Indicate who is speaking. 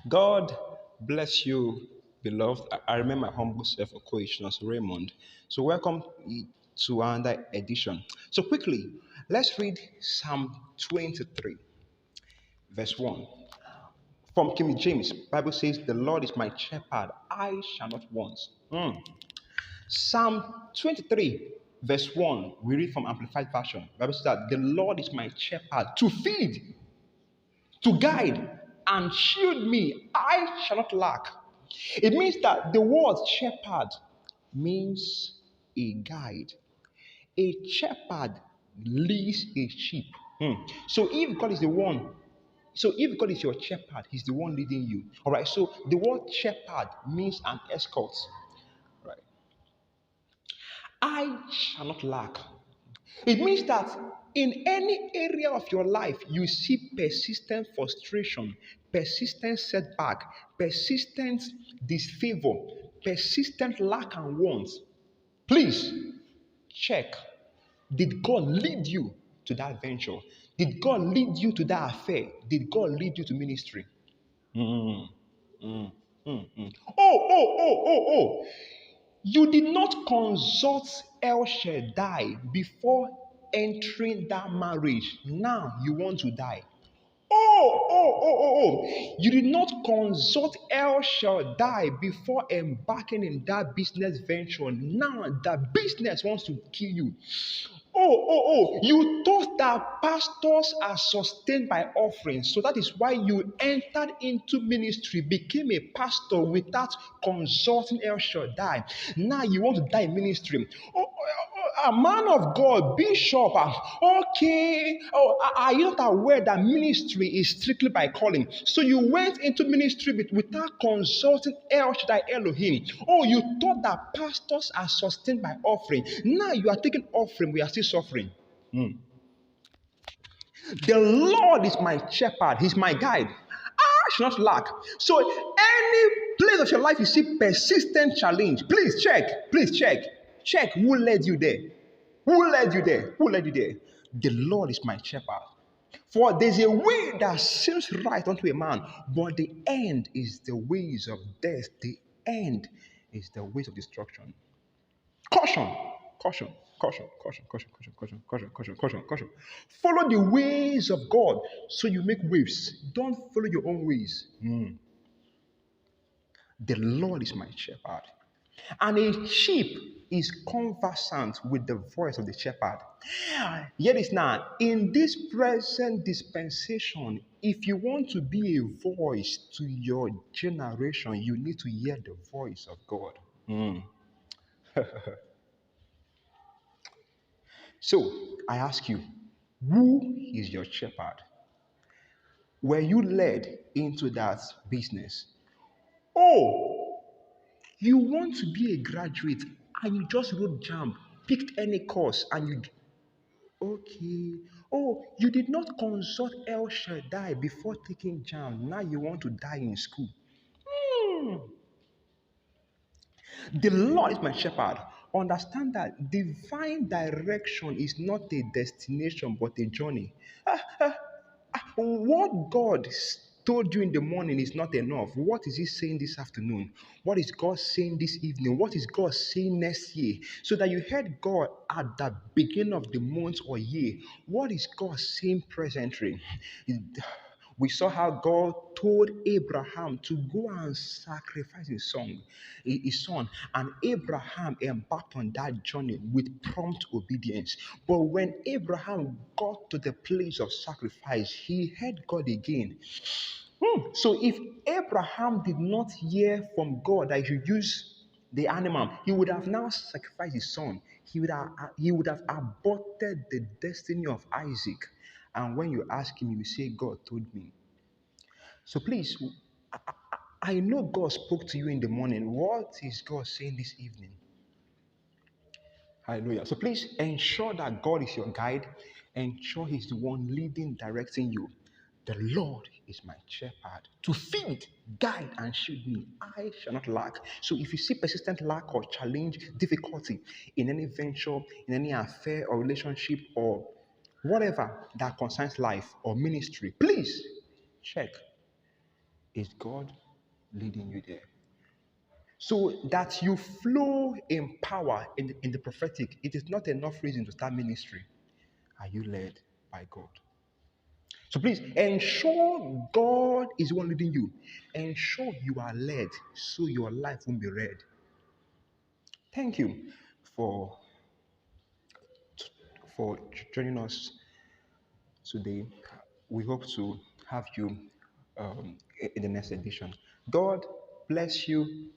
Speaker 1: God bless you, beloved. I remember my humble self, Okoishnos Raymond. So, welcome to another edition. So, quickly, let's read Psalm 23, verse 1. From King James, Bible says, "The Lord is my shepherd; I shall not want." Psalm 23, verse 1, we read from Amplified Version. Bible says that the Lord is my shepherd to feed, to guide, and shield me. I shall not lack. It means that the word shepherd means a guide. A shepherd leads a sheep. So if God is the one, so if God is your shepherd, He's the one leading you. All right. So the word shepherd means an escort. Right. I shall not lack. It means that in any area of your life you see persistent frustration, persistent setback, persistent disfavor, persistent lack and want, please check. Did God lead you to that venture? Did God lead you to that affair? Did God lead you to ministry? Oh. You did not consult El Shaddai before entering that marriage. Now you want to die. Oh. You did not consult El Shaddai before embarking in that business venture. Now that business wants to kill you. You thought that pastors are sustained by offerings. So that is why you entered into ministry, became a pastor without consulting El Shaddai. Now you want to die in ministry. A man of God, bishop, okay. Are you not aware that ministry is strictly by calling? So you went into ministry without consulting El Shaddai Elohim. Oh, you thought that pastors are sustained by offering. Now you are taking offering, we are still suffering. The Lord is my shepherd, He's my guide. I shall not lack. So, any place of your life you see persistent challenge, please check. Please check. Check who led you there. Who led you there? Who led you there? The Lord is my shepherd. For there's a way that seems right unto a man, but the end is the ways of death. The end is the ways of destruction. Caution, caution, caution, caution, caution, caution, caution, caution, caution, caution, caution. Follow the ways of God so you make waves. Don't follow your own ways. The Lord is my shepherd. And a sheep is conversant with the voice of the shepherd. Yet it's now, in this present dispensation, if you want to be a voice to your generation, you need to hear the voice of God. So I ask you, who is your shepherd? Were you led into that business? Oh, you want to be a graduate and you just wrote JAMB, picked any course and you. Okay. Oh, you did not consult El Shaddai before taking JAMB. Now you want to die in school. The Lord is my shepherd. Understand that divine direction is not a destination but a journey. What God told you in the morning is not enough. What is He saying this afternoon? What is God saying this evening? What is God saying next year? So that you heard God at the beginning of the month or year. What is God saying presently? We saw how God told Abraham to go and sacrifice his son, and Abraham embarked on that journey with prompt obedience. But when Abraham got to the place of sacrifice, he heard God again. So if Abraham did not hear from God that he should use the animal, he would have now sacrificed his son. He would have aborted the destiny of Isaac. And when you ask him, he will say, God told me. So please, I know God spoke to you in the morning. What is God saying this evening? Hallelujah. So please ensure that God is your guide. Ensure He's the one leading, directing you. The Lord is my shepherd to feed, guide, and shield me. I shall not lack. So if you see persistent lack or challenge, difficulty in any venture, in any affair or relationship or whatever that concerns life or ministry, please check. Is God leading you there? So that you flow in power in the prophetic, it is not enough reason to start ministry. Are you led by God? So please ensure God is the one leading you. Ensure you are led so your life won't be read. Thank you for for joining us today. We hope to have you in the next edition. God bless you.